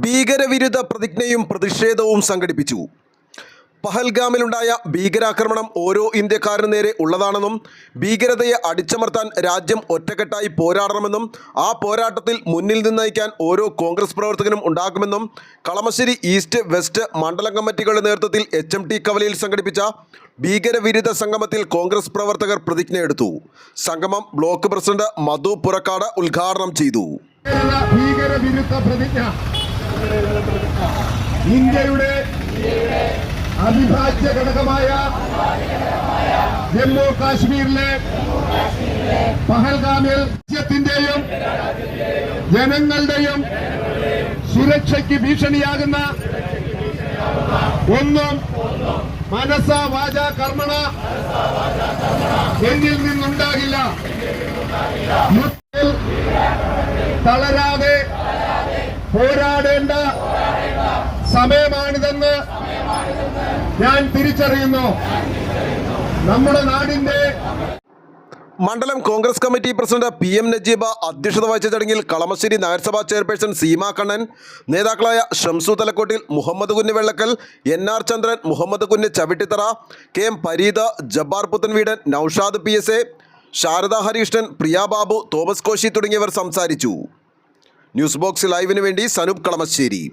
ഭീകരവിരുദ്ധ പ്രതിജ്ഞയും പ്രതിഷേധവും സംഘടിപ്പിച്ചു. പഹൽഗാമിലുണ്ടായ ഭീകരാക്രമണം ഓരോ ഇന്ത്യക്കാരനു നേരെ ഉള്ളതാണെന്നും ഭീകരതയെ അടിച്ചമർത്താൻ രാജ്യം ഒറ്റക്കെട്ടായി പോരാടണമെന്നും ആ പോരാട്ടത്തിൽ മുന്നിൽ നിന്ന് നയിക്കാൻ ഓരോ കോൺഗ്രസ് പ്രവർത്തകനും ഉണ്ടാകുമെന്നും കളമശ്ശേരി ഈസ്റ്റ് വെസ്റ്റ് മണ്ഡലം കമ്മിറ്റികളുടെ നേതൃത്വത്തിൽ HMT കവലയിൽ സംഘടിപ്പിച്ച ഭീകരവിരുദ്ധ സംഗമത്തിൽ കോൺഗ്രസ് പ്രവർത്തകർ പ്രതിജ്ഞയെടുത്തു. സംഗമം ബ്ലോക്ക് പ്രസിഡന്റ് മധു പുറക്കാട് ഉദ്ഘാടനം ചെയ്തു. ഭീകരവിരുദ്ധ പ്രതിജ്ഞ ഇന്ത്യയുടെ അവിഭാജ്യ ഘടകമായ ജമ്മു കാശ്മീരിലെ പഹൽഗാമിൽ രാജ്യത്തിന്റെയും ജനങ്ങളുടെയും സുരക്ഷയ്ക്ക് ഭീഷണിയാകുന്ന ഒന്നും മനസ്സ വാച കർമ്മണ എന്നിൽ നിന്നുണ്ടാകില്ല. യുദ്ധത്തിൽ തളരാതെ പോരാടേണ്ട സമയമാണിതെന്ന് ഞാൻ തിരിച്ചറിയുന്നു. നമ്മുടെ നാടിന്റെ മണ്ഡലം Congress committee president PM Najeeba അധ്യക്ഷത വഹിച്ച ചടങ്ങിൽ കളമശ്ശേരി നഗരസഭാ ചെയർപേഴ്സൺ സീമ കണ്ണൻ, നേതാക്കളായ ഷംസു തലക്കോട്ടിൽ, മുഹമ്മദ് കുഞ്ഞ് വെള്ളക്കൽ, NR ചന്ദ്രൻ, മുഹമ്മദ് കുഞ്ഞ് ചവിട്ടിത്തറ, KM പരീദ്, ജബ്ബാർ പുത്തൻവീടൻ, നൌഷാദ് PSA, ശാരദ ഹരികൃഷ്ണൻ, പ്രിയ ബാബു, തോമസ് കോശി തുടങ്ങിയവർ സംസാരിച്ചു. ന്യൂസ് ബോക്സ് ലൈവിന് വേണ്ടി സനൂപ് കളമശ്ശേരി.